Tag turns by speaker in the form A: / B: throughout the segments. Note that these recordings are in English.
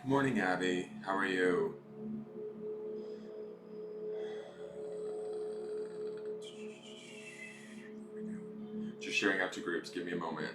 A: Good morning, Abby. How are you? Just sharing out to groups. Give me a moment.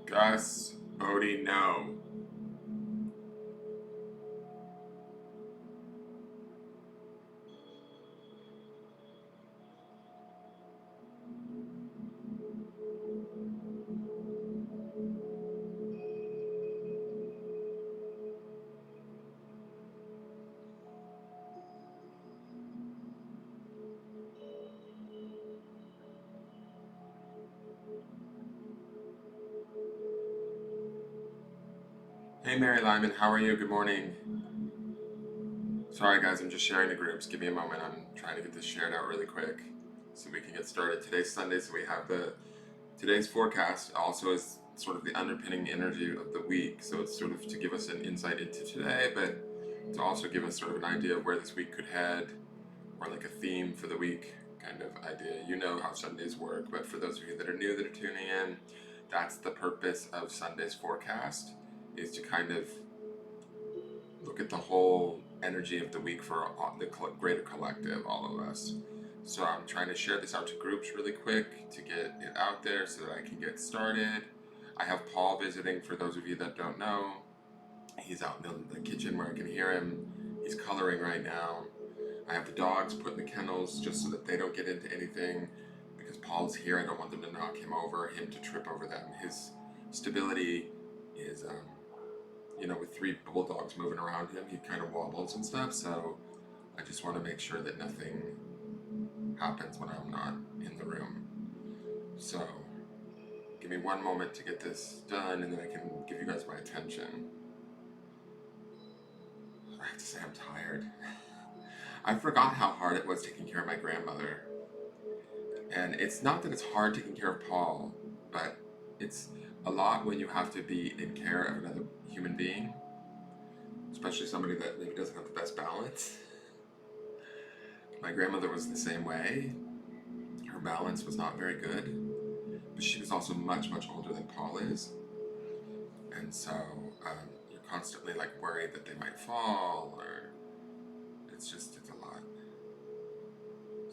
A: Gus, Bodie, no. Hey, Mary Lyman. How are you? Good morning. Sorry, guys. I'm just sharing to groups. Give me a moment. I'm trying to get this shared out really quick so we can get started. Today's Sunday, so we have today's forecast. Also is sort of the underpinning energy of the week. So it's sort of to give us an insight into today, but to also give us sort of an idea of where this week could head, or like a theme for the week kind of idea. You know how Sundays work, but for those of you that are new that are tuning in, that's the purpose of Sunday's forecast, is to kind of look at the whole energy of the week for the greater collective, all of us. So I'm trying to share this out to groups really quick to get it out there so that I can get started. I have Paul visiting, for those of you that don't know. He's out in the kitchen where I can hear him. He's coloring right now. I have the dogs put in the kennels just so that they don't get into anything, because Paul's here. I don't want them to knock him over, him to trip over them. His stability is, with three bulldogs moving around him, he kind of wobbles and stuff. So I just want to make sure that nothing happens when I'm not in the room. So give me one moment to get this done, and then I can give you guys my attention. I have to say I'm tired. I forgot how hard it was taking care of my grandmother. And it's not that it's hard taking care of Paul, but it's a lot when you have to be in care of another human being, especially somebody that maybe doesn't have the best balance. My grandmother was the same way. Her balance was not very good, but she was also much, much older than Paul is. And so you're constantly like worried that they might fall, or it's a lot.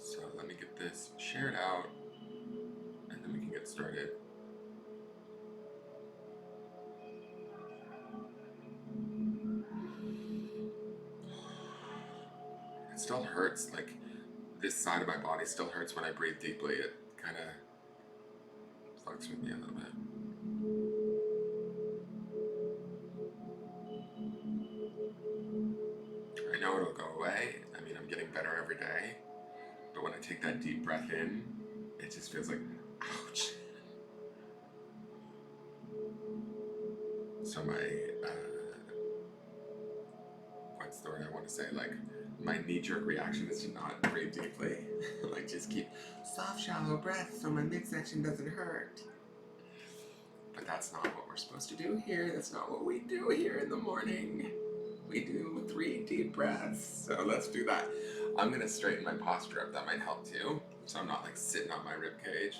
A: So let me get this shared out, and then we can get started. It still hurts, like this side of my body still hurts when I breathe deeply. It kind of fucks with me a little bit. I know it'll go away. I mean, I'm getting better every day. But when I take that deep breath in, it just feels like, ouch. So what's the word I want to say? Like, my knee-jerk reaction is to not breathe deeply. Like, just keep soft, shallow breaths so my midsection doesn't hurt. But that's not what we're supposed to do here. That's not what we do here in the morning. We do 3 deep breaths. So let's do that. I'm going to straighten my posture up. That might help too. So I'm not like sitting on my rib cage.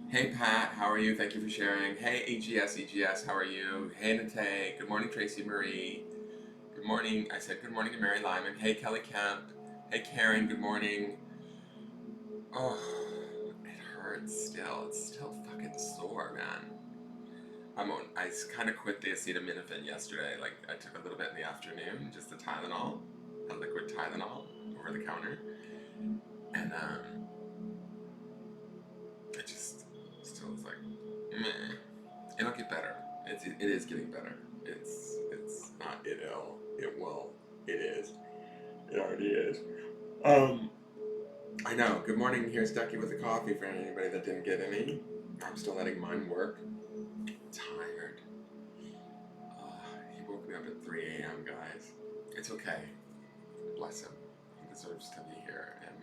A: Hey Pat, how are you? Thank you for sharing. Hey EGS, how are you? Hey Nate, good morning Tracy Marie. Good morning, I said good morning to Mary Lyman. Hey Kelly Kemp. Hey Karen, good morning. Oh, it hurts still. It's still fucking sore, man. I kind of quit the acetaminophen yesterday. Like I took a little bit in the afternoon, just the Tylenol, a liquid Tylenol over the counter, and it just still is like, meh. It'll get better. It is getting better. It's not it'll. It will. It is. It already is. I know. Good morning. Here's Ducky with a coffee for anybody that didn't get any. I'm still letting mine work. Tired. He woke me up at 3 a.m., guys. It's okay. Bless him. He deserves to be here, and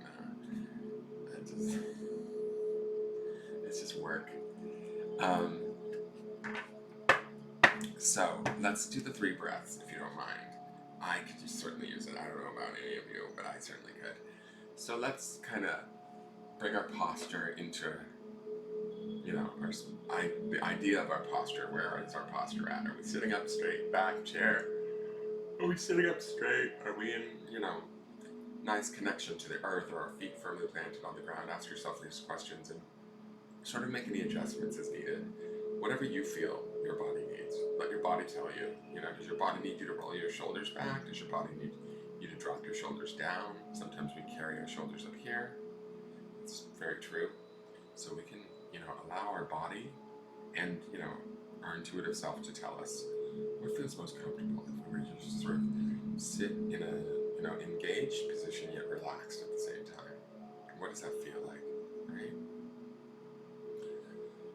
A: it's just work. So let's do the 3 breaths, if you don't mind. I could just certainly use it. I don't know about any of you, but I certainly could. So let's kind of bring our posture into, the idea of our posture. Where is our posture at? Are we sitting up straight, back, chair? Are we sitting up straight? Are we in, nice connection to the earth, or our feet firmly planted on the ground? Ask yourself these questions and sort of make any adjustments as needed. Whatever you feel your body needs, let your body tell you. Does your body need you to roll your shoulders back? Does your body need you to drop your shoulders down? Sometimes we carry our shoulders up here. It's very true. So we can, allow our body and, our intuitive self to tell us what feels most comfortable. If we were to just sort of sit in a, engaged position yet relaxed at the same time. What does that feel like, right?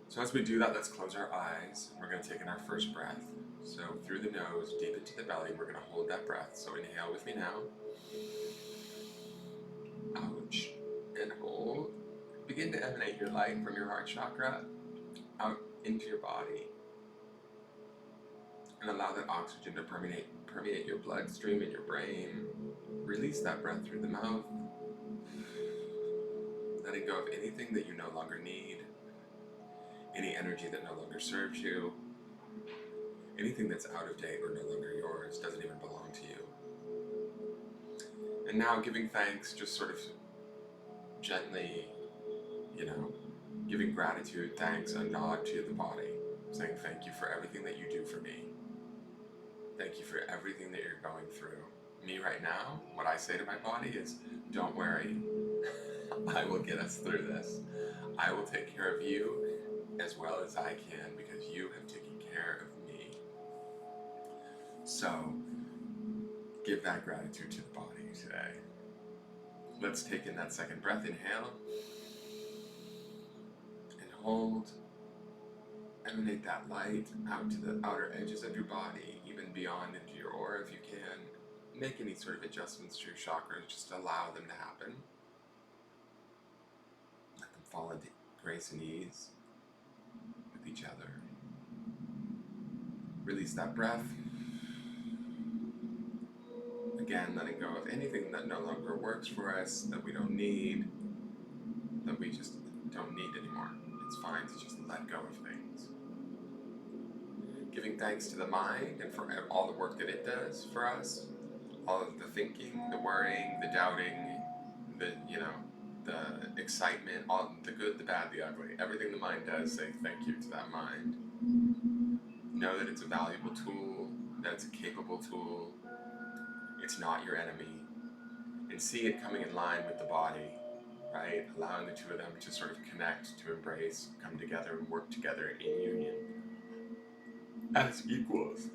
A: So as we do that, let's close our eyes. We're going to take in our first breath. So through the nose, deep into the belly, we're going to hold that breath. So inhale with me now. Ouch. And hold. Begin to emanate your light from your heart chakra out into your body. And allow that oxygen to permeate your bloodstream and your brain. Release that breath through the mouth. Letting go of anything that you no longer need. Any energy that no longer serves you, anything that's out of date or no longer yours, doesn't even belong to you. And now giving thanks, just sort of gently, giving gratitude, thanks, a nod to the body, saying thank you for everything that you do for me. Thank you for everything that you're going through. Me right now, what I say to my body is, don't worry, I will get us through this. I will take care of you as well as I can, because you have taken care of me. So, give that gratitude to the body today. Let's take in that second breath. Inhale. And hold. Emanate that light out to the outer edges of your body, even beyond into your aura if you can. Make any sort of adjustments to your chakras, just allow them to happen. Let them fall into grace and ease with each other. Release that breath. Again, letting go of anything that no longer works for us, that we don't need, that we just don't need anymore. It's fine to just let go of things. Giving thanks to the mind and for all the work that it does for us. All of the thinking, the worrying, the doubting, the excitement, all the good, the bad, the ugly. Everything the mind does, say thank you to that mind. Know that it's a valuable tool, that it's a capable tool. It's not your enemy. And see it coming in line with the body, right? Allowing the two of them to sort of connect, to embrace, come together and work together in union as equals.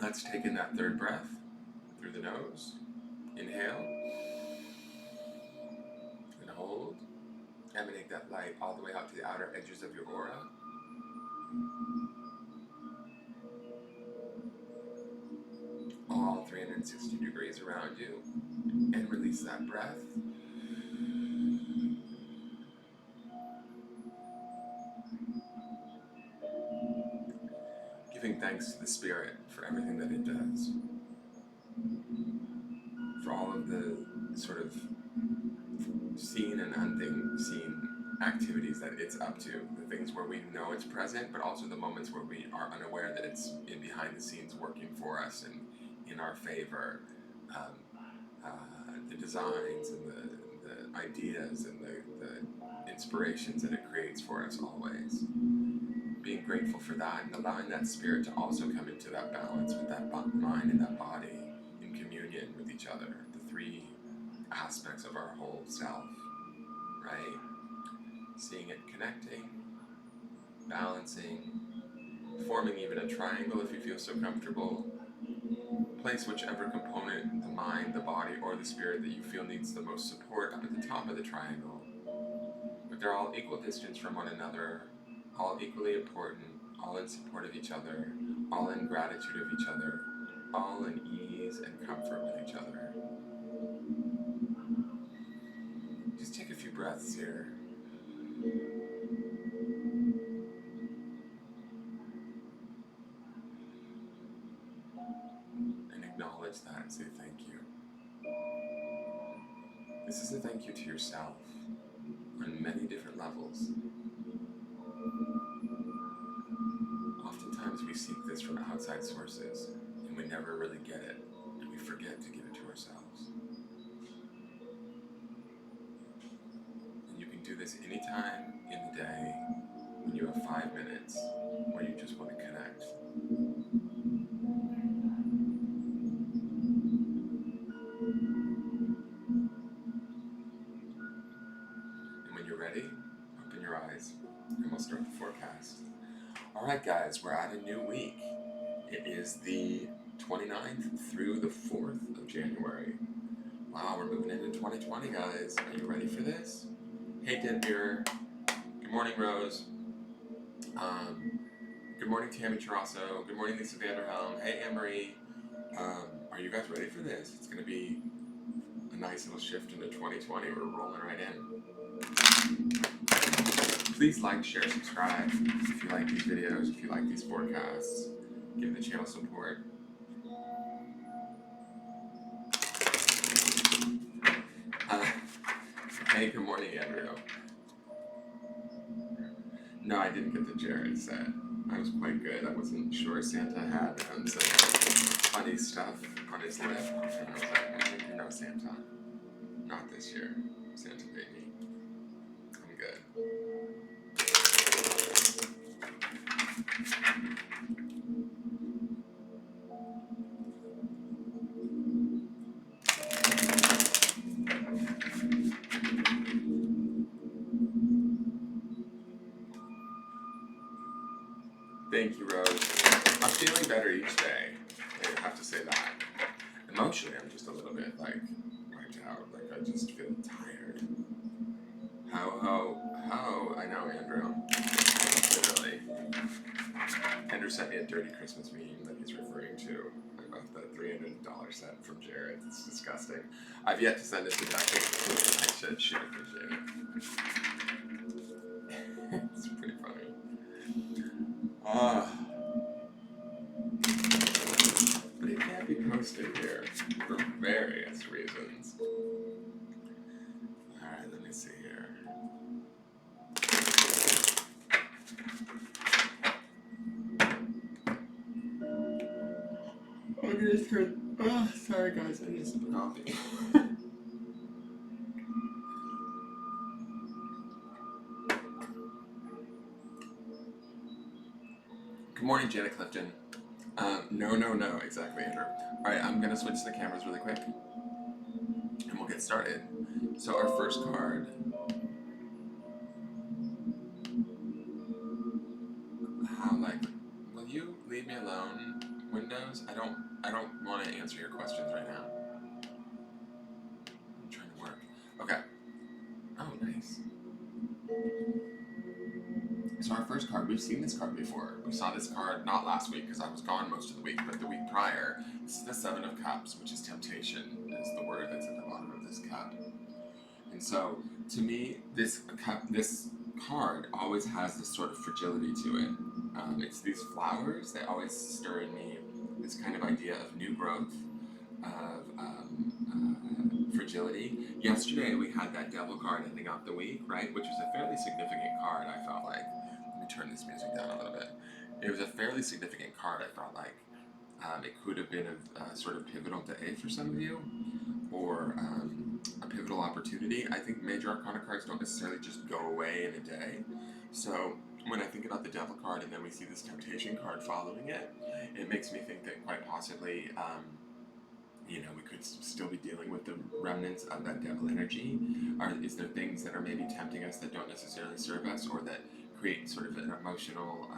A: Let's take in that third breath through the nose. Inhale. And hold. Emanate that light all the way out to the outer edges of your aura. All 360 degrees around you. And release that breath. Giving thanks to the Spirit for everything that it does. For all of the sort of seen and unseen activities that it's up to. The things where we know it's present, but also the moments where we are unaware that it's in behind the scenes working for us and in our favor. The designs and the ideas and the inspirations that it creates for us always. Being grateful for that and allowing that spirit to also come into that balance with that mind and that body in communion with each other, the three aspects of our whole self, right? Seeing it connecting, balancing, forming even a triangle if you feel so comfortable. Place whichever component, the mind, the body, or the spirit that you feel needs the most support up at the top of the triangle. But they're all equal distance from one another, all equally important, all in support of each other, all in gratitude of each other, all in ease and comfort with each other. Just take a few breaths here. And acknowledge that and say thank you. This is a thank you to yourself on many different levels. Oftentimes we seek this from outside sources and we never really get it, and we forget to give it to ourselves. And you can do this anytime in the day when you have 5 minutes where you just want to connect. And when you're ready, open your eyes and we'll start the forecast. Alright guys, we're at a new week. It is the 29th through the 4th of January. Wow, we're moving into 2020, guys. Are you ready for this? Hey, Dead Mirror. Good morning, Rose. Good morning, Tammy Chirasso. Good morning, Lisa Vanderhelm. Hey, Anne-Marie. Are you guys ready for this? It's going to be a nice little shift into 2020. We're rolling right in. Please like, share, subscribe if you like these videos, if you like these forecasts. Give the channel support. Hey, good morning, Andrew. No, I didn't get the Jared set. I was quite good. I wasn't sure Santa had some funny stuff on his lip. And I was like, no, Santa. Not this year. Santa baby. I'm good. Thank you, Rose. I'm feeling better each day. I have to say that. Emotionally, I'm just a little bit like wiped out. Like I just feel tired. How? I know, Andrew. Literally. Andrew sent me a dirty Christmas meme that he's referring to about the $300 set from Jared. It's disgusting. I've yet to send it to Becky. I should. She would appreciate it. It's pretty funny. But it can't be posted here for various reasons. Alright, let me see here. I'm gonna turn. Oh, sorry guys, I need a sip of coffee. Good morning, Janet Clifton. No, exactly, Andrew. Alright, I'm gonna switch the cameras really quick and we'll get started. So our first card. Will you leave me alone, Windows? I don't want to answer your questions right now. I'm trying to work. Okay. Oh, nice. So our first card, we've seen this card before. We saw this card not last week because I was gone most of the week, but the week prior. This is the Seven of Cups, which is temptation, is the word that's at the bottom of this cup. And so, to me, this card always has this sort of fragility to it. It's these flowers that always stir in me this kind of idea of new growth, of fragility. Yesterday we had that Devil card ending off the week, right? Which was a fairly significant card, I felt like. Let me turn this music down a little bit. It was a fairly significant card, I felt like. It could have been a sort of pivotal day for some of you, or a pivotal opportunity. I think major arcana cards don't necessarily just go away in a day. So when I think about the devil card and then we see this temptation card following it, it makes me think that quite possibly, we could still be dealing with the remnants of that devil energy. Is there things that are maybe tempting us that don't necessarily serve us, or that create sort of an emotional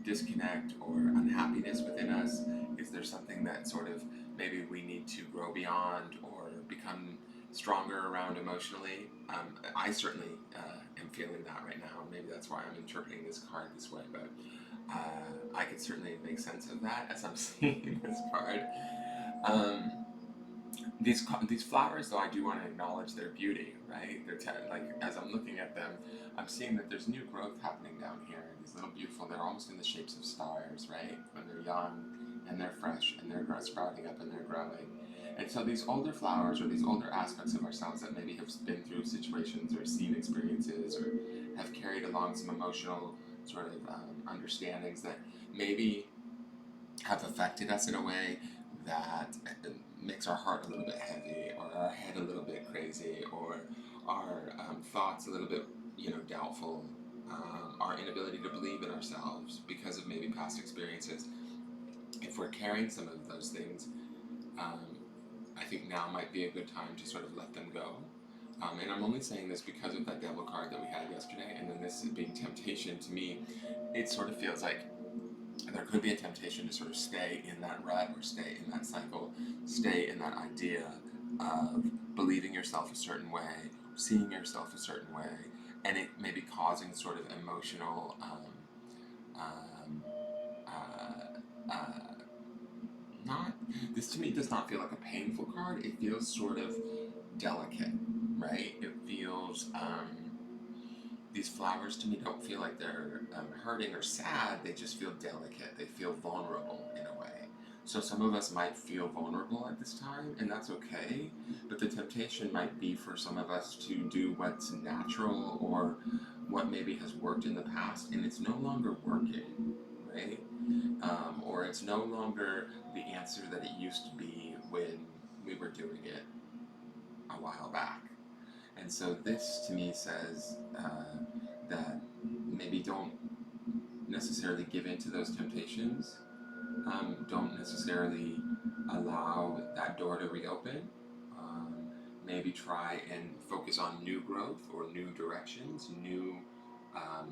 A: disconnect or unhappiness within us? Is there something that sort of maybe we need to grow beyond or become stronger around emotionally? I certainly am feeling that right now. Maybe that's why I'm interpreting this card this way, but I could certainly make sense of that as I'm seeing this card. Um, these flowers, though, I do want to acknowledge their beauty, right? Like as I'm looking at them, I'm seeing that there's new growth happening down here. These little beautiful, they're almost in the shapes of stars, right? When they're young and they're fresh and they're sprouting up and they're growing. And so these older flowers or these older aspects of ourselves that maybe have been through situations or seen experiences or have carried along some emotional sort of understandings that maybe have affected us in a way that makes our heart a little bit heavy, or our head a little bit crazy, or our thoughts a little bit, doubtful. Our inability to believe in ourselves because of maybe past experiences. If we're carrying some of those things, um, I think now might be a good time to sort of let them go. And I'm only saying this because of that devil card that we had yesterday, and then this being temptation. To me, it sort of feels like there could be a temptation to sort of stay in that rut or stay in that cycle, stay in that idea of believing yourself a certain way, seeing yourself a certain way, and it may be causing sort of emotional um, not this to me does not feel like a painful card. It feels sort of delicate, right? It feels these flowers to me don't feel like they're hurting or sad. They just feel delicate. They feel vulnerable in a way. So some of us might feel vulnerable at this time, and that's okay. But the temptation might be for some of us to do what's natural or what maybe has worked in the past, and it's no longer working, right? Or it's no longer the answer that it used to be when we were doing it a while back. And so this to me says that maybe don't necessarily give in to those temptations. Don't necessarily allow that door to reopen. Um, Maybe try and focus on new growth or new directions, new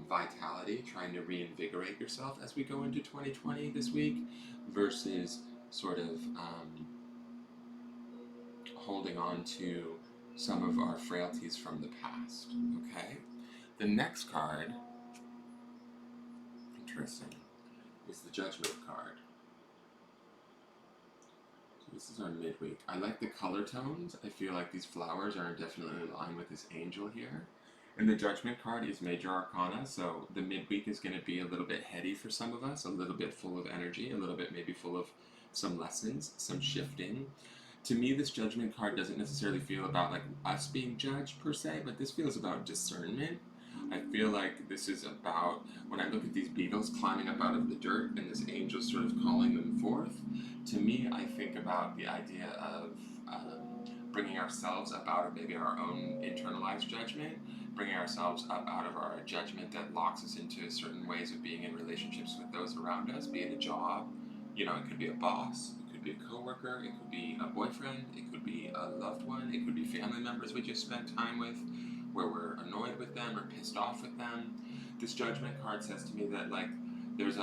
A: vitality, trying to reinvigorate yourself as we go into 2020 this week, versus sort of holding on to some of our frailties from the past. Okay? The next card, interesting, is the Judgment card. So this is our midweek. I like the color tones. I feel like these flowers are definitely in line with this angel here. And the Judgment card is Major Arcana, so the midweek is going to be a little bit heady for some of us, a little bit full of energy, a little bit maybe full of some lessons, some shifting. To me, this Judgment card doesn't necessarily feel about like us being judged per se, but this feels about discernment. I feel like this is about, when I look at these beetles climbing up out of the dirt and this angel sort of calling them forth, to me, I think about the idea of bringing ourselves up out of maybe our own internalized judgment, bringing ourselves up out of our judgment that locks us into certain ways of being in relationships with those around us, be it a job, it could be a boss, it could be a coworker, it could be a boyfriend, it could be a loved one, it could be family members we just spent time with, where we're annoyed with them or pissed off with them. This Judgment card says to me that like there's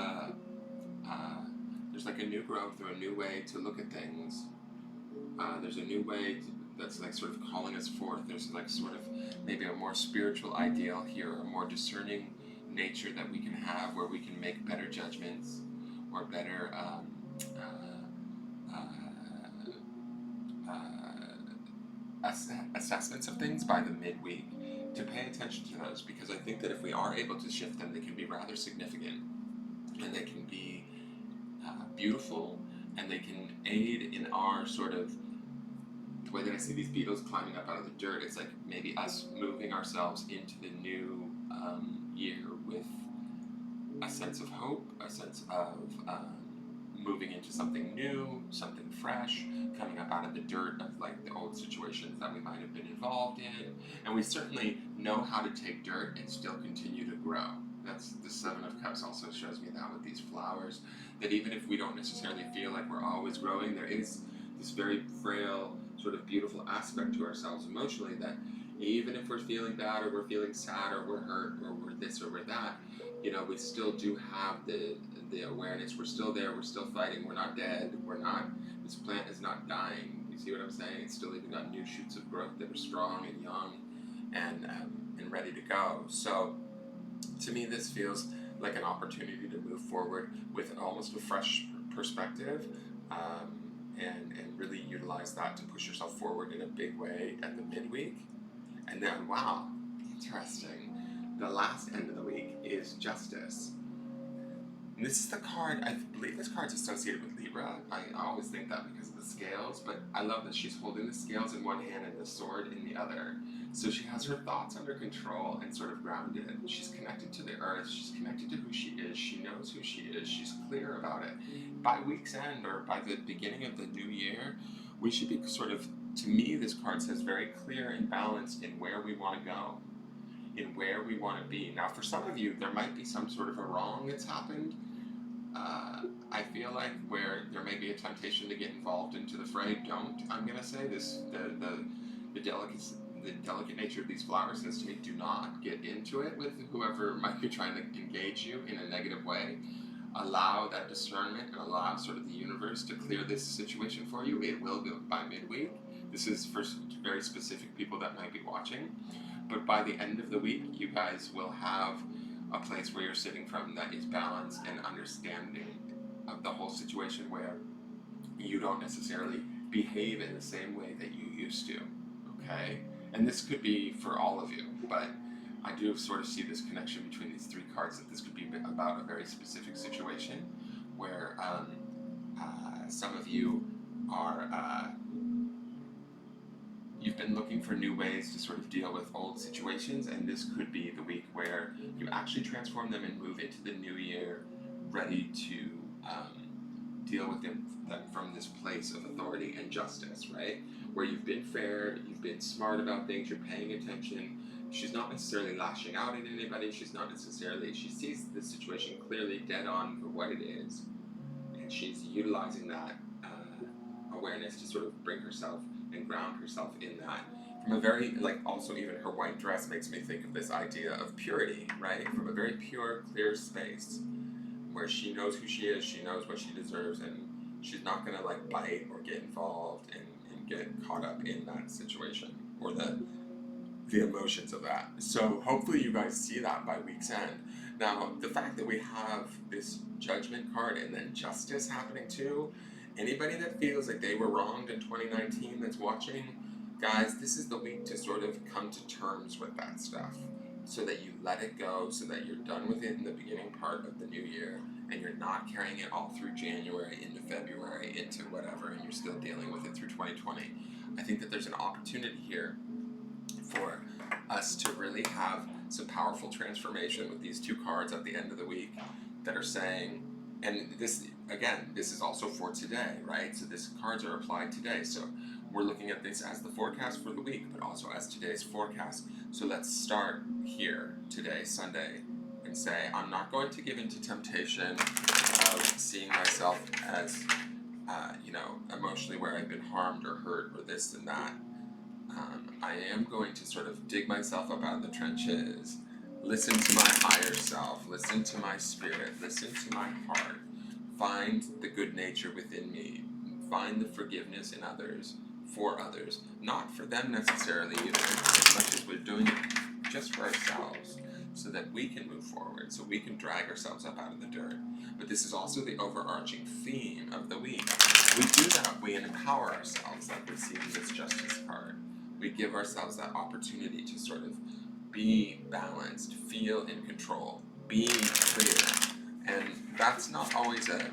A: like a new growth or a new way to look at things. There's a new way that's like sort of calling us forth. There's like sort of maybe a more spiritual ideal here, a more discerning nature that we can have, where we can make better judgments or better assessments of things by the midweek, to pay attention to those, because I think that if we are able to shift them, they can be rather significant, and they can be beautiful, and they can aid in our sort of, the way that I see these beetles climbing up out of the dirt, it's like maybe us moving ourselves into the new year with a sense of hope, a sense of moving into something new, something fresh, coming up out of the dirt of like the old situations that we might have been involved in. And we certainly know how to take dirt and still continue to grow. That's the Seven of Cups also shows me that with these flowers, that even if we don't necessarily feel like we're always growing, there is this very frail, sort of beautiful aspect to ourselves emotionally that even if we're feeling bad or we're feeling sad or we're hurt or we're this or we're that, we still do have the awareness. We're still there. We're still fighting. We're not dead. We're not. This plant is not dying. You see what I'm saying? It's still even got new shoots of growth that are strong and young, and ready to go. So, to me, this feels like an opportunity to move forward with almost a fresh perspective, and really utilize that to push yourself forward in a big way at the midweek. And then, wow, interesting. The last end of the week is Justice. And this is the card, I believe this card's associated with Libra. I always think that because of the scales, but I love that she's holding the scales in one hand and the sword in the other. So she has her thoughts under control and sort of grounded. She's connected to the earth. She's connected to who she is. She knows who she is. She's clear about it. By week's end or by the beginning of the new year, we should be sort of, to me, this card says very clear and balanced in where we want to go, in where we want to be. Now, for some of you, there might be some sort of a wrong that's happened. I feel like where there may be a temptation to get involved into the fray, don't. I'm going to say this, the delicate nature of these flowers says to me, do not get into it with whoever might be trying to engage you in a negative way. Allow that discernment and allow sort of the universe to clear this situation for you. It will go by midweek. This is for very specific people that might be watching. But by the end of the week, you guys will have a place where you're sitting from that is balanced and understanding of the whole situation, where you don't necessarily behave in the same way that you used to, okay? And this could be for all of you, but I do sort of see this connection between these three cards, that this could be about a very specific situation where some of you are you've been looking for new ways to sort of deal with old situations, and this could be the week where you actually transform them and move into the new year ready to deal with them from this place of authority and justice, right? Where you've been fair, you've been smart about things, you're paying attention. She's not necessarily lashing out at anybody, she sees the situation clearly dead on for what it is, and she's utilizing that awareness to sort of bring herself and ground herself in that. From a very, also even her white dress makes me think of this idea of purity, right? From a very pure, clear space where she knows who she is, she knows what she deserves, and she's not gonna bite or get involved and get caught up in that situation or the emotions of that. So hopefully you guys see that by week's end. Now, the fact that we have this Judgment card and then Justice happening too, anybody that feels like they were wronged in 2019 that's watching, guys, this is the week to sort of come to terms with that stuff, so that you let it go, so that you're done with it in the beginning part of the new year, and you're not carrying it all through January into February into whatever, and you're still dealing with it through 2020. I think that there's an opportunity here for us to really have some powerful transformation with these two cards at the end of the week that are saying, and this, again, this is also for today, right? So these cards are applied today. So we're looking at this as the forecast for the week, but also as today's forecast. So let's start here today, Sunday, and say, I'm not going to give into temptation of seeing myself as, emotionally where I've been harmed or hurt or this and that. I am going to sort of dig myself up out of the trenches, listen to my higher self, listen to my spirit, listen to my heart, find the good nature within me, find the forgiveness in others, for others, not for them necessarily either, as much as we're doing it just for ourselves, so that we can move forward, so we can drag ourselves up out of the dirt. But this is also the overarching theme of the week. We do that, we empower ourselves, like we see in this Justice card. We give ourselves that opportunity to sort of be balanced, feel in control, be clear. And that's not always a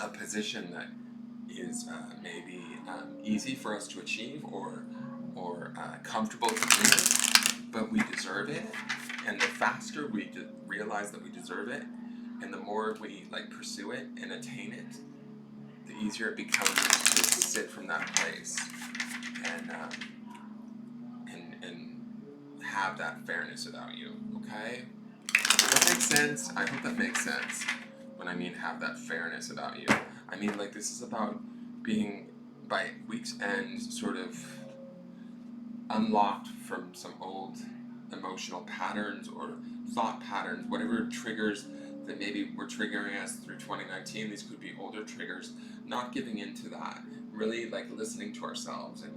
A: position that is maybe easy for us to achieve or comfortable to do, but we deserve it. And the faster we realize that we deserve it, And the more we like pursue it and attain it, the easier it becomes to sit from that place and have that fairness about you. Okay? Does that make sense? I hope that makes sense. When I mean have that fairness about you, I mean like this is about being by week's end sort of unlocked from some old emotional patterns or thought patterns, whatever triggers that maybe were triggering us through 2019. These could be older triggers. Not giving into that, really like listening to ourselves and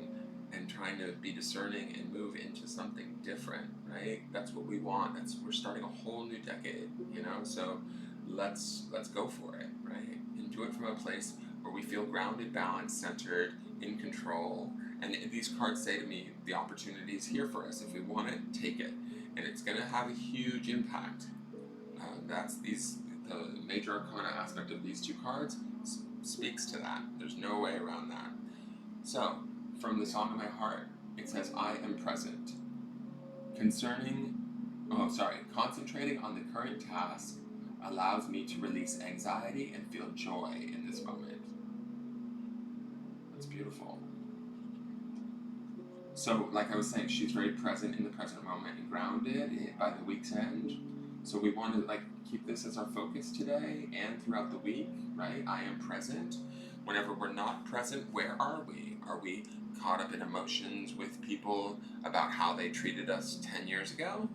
A: trying to be discerning and move into something different, right? That's what we want. We're starting a whole new decade, you know. So let's go for it, right? And do it from a place where we feel grounded, balanced, centered, in control. And these cards say to me, the opportunity is here for us. If we want it, take it, and it's going to have a huge impact. The major arcana aspect of these two cards speaks to that. There's no way around that. So, from the Song of My Heart, it says, I am present. Concentrating on the current task allows me to release anxiety and feel joy in this moment. That's beautiful. So, like I was saying, she's very present in the present moment and grounded by the week's end. So we want to like keep this as our focus today and throughout the week, right? I am present. Whenever we're not present, where are we? Are we caught up in emotions with people about how they treated us 10 years ago?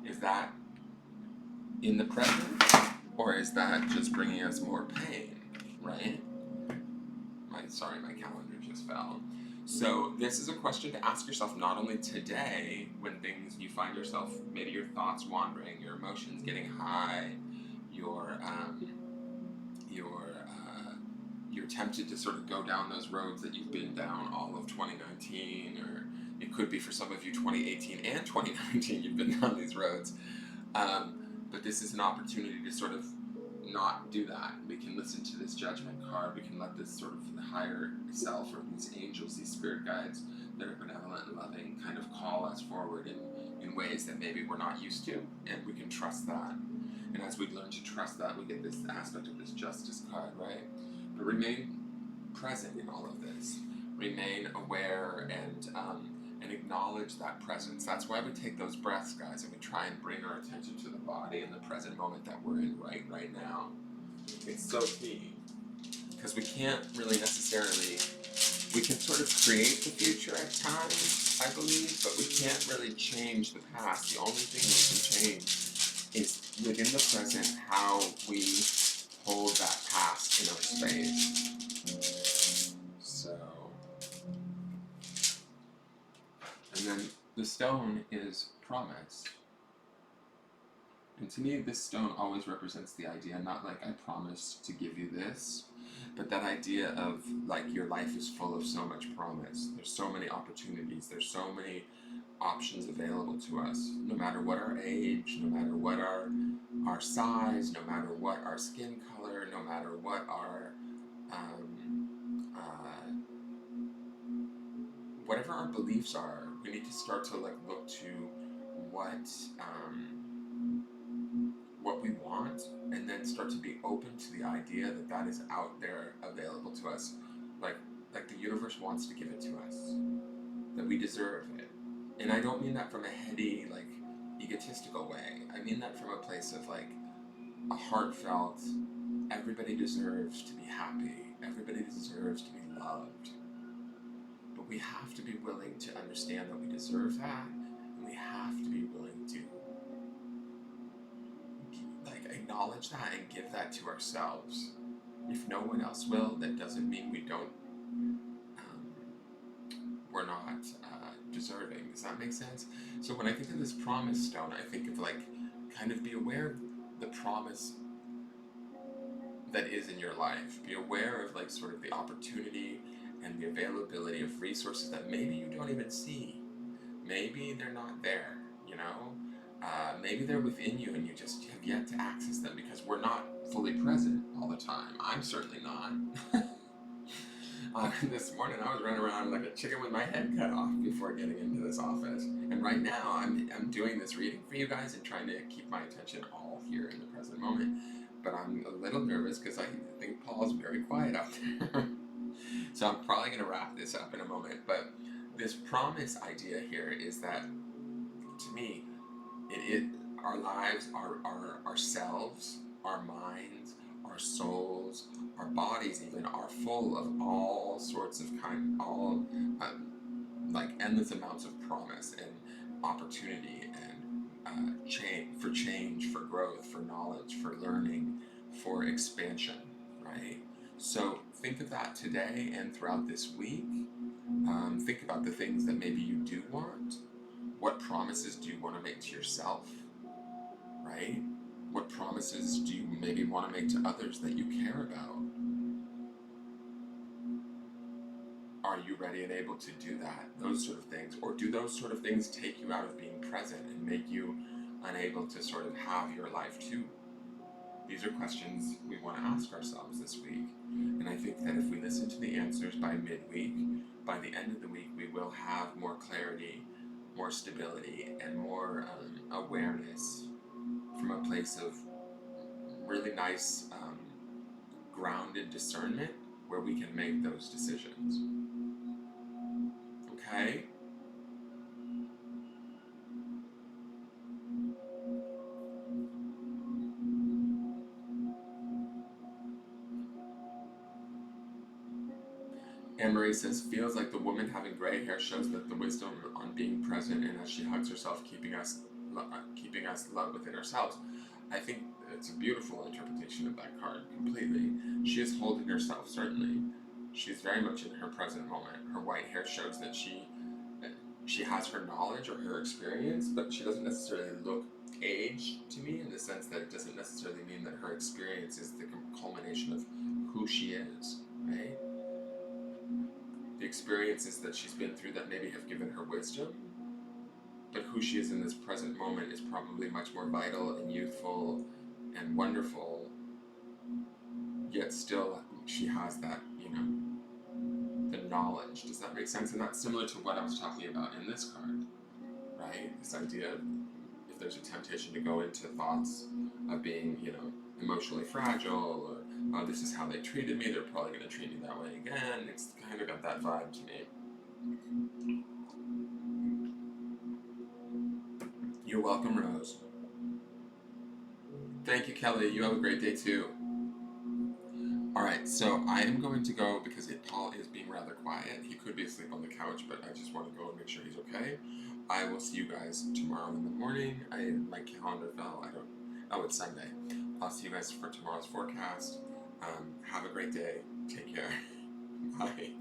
A: Is that in the present? Or is that just bringing us more pain, right? My calendar just fell. So this is a question to ask yourself not only today when you find yourself, maybe your thoughts wandering, your emotions getting high, you're tempted to sort of go down those roads that you've been down all of 2019, or it could be for some of you 2018 and 2019 you've been down these roads. But this is an opportunity to sort of not do that. We can listen to this judgment card. We can let this sort of higher self or these angels, these spirit guides that are benevolent and loving kind of call us forward in ways that maybe we're not used to, and we can trust that. And as we learn to trust that, we get this aspect of this justice card, right? But remain present in all of this. Remain aware and acknowledge that presence. That's why we take those breaths, guys, and we try and bring our attention to the body and the present moment that we're in right now. It's so key, because we can't really necessarily, we can sort of create the future at times, I believe, but we can't really change the past. The only thing we can change is within the present how we hold that past in our space. So, and then the stone is promise. And to me, this stone always represents the idea, not like I promise to give you this, but that idea of like your life is full of so much promise. There's so many opportunities. There's so many options available to us, no matter what our age, no matter what our size, no matter what our skin color, no matter what our whatever our beliefs are. We need to start to like look to what we want, and then start to be open to the idea that that is out there available to us, like the universe wants to give it to us, that we deserve it. And I don't mean that from a heady, like egotistical way. I mean that from a place of like a heartfelt, everybody deserves to be happy, everybody deserves to be loved. But we have to be willing to understand that we deserve that, and we have to be willing to acknowledge that and give that to ourselves. If no one else will, that doesn't mean we're not deserving. Does that make sense? So when I think of this promise stone, I think of like kind of be aware of the promise that is in your life. Be aware of like sort of the opportunity and the availability of resources that maybe you don't even see. Maybe they're not there, you know? Maybe they're within you and you just have yet to access them because we're not fully present all the time. I'm certainly not. This morning I was running around like a chicken with my head cut off before getting into this office. And right now I'm doing this reading for you guys and trying to keep my attention all here in the present moment. But I'm a little nervous because I think Paul's very quiet out there. So I'm probably going to wrap this up in a moment. But this promise idea here is that, to me, our lives, our selves, our minds, our souls, our bodies even are full of all sorts of like endless amounts of promise and opportunity and change, for growth, for knowledge, for learning, for expansion, right? So think of that today and throughout this week. Think about the things that maybe you do want. What promises do you want to make to yourself, right? What promises do you maybe want to make to others that you care about? Are you ready and able to do that? Those sort of things. Or do those sort of things take you out of being present and make you unable to sort of have your life too? These are questions we want to ask ourselves this week. And I think that if we listen to the answers by midweek, by the end of the week, we will have more clarity, more stability, and more awareness from a place of really nice, grounded discernment where we can make those decisions. Okay? Anne-Marie says, feels like the woman having gray hair shows that the wisdom on being present, and as she hugs herself, keeping us love within ourselves. I think it's a beautiful interpretation of that card, completely. She is holding herself, certainly. She's very much in her present moment. Her white hair shows that she has her knowledge or her experience, but she doesn't necessarily look aged to me, in the sense that it doesn't necessarily mean that her experience is the culmination of who she is, right? The experiences that she's been through that maybe have given her wisdom, but who she is in this present moment is probably much more vital and youthful and wonderful, yet still she has that, the knowledge. Does that make sense? And that's similar to what I was talking about in this card, right? This idea of if there's a temptation to go into thoughts of being, emotionally fragile, or, oh, this is how they treated me, they're probably going to treat me that way again. It's kind of got that vibe to me. You're welcome, Rose. Thank you, Kelly. You have a great day, too. Alright, so I am going to go because Paul is being rather quiet. He could be asleep on the couch, but I just want to go and make sure he's okay. I will see you guys tomorrow in the morning. My calendar fell. It's Sunday. I'll see you guys for tomorrow's forecast. Have a great day. Take care. Bye.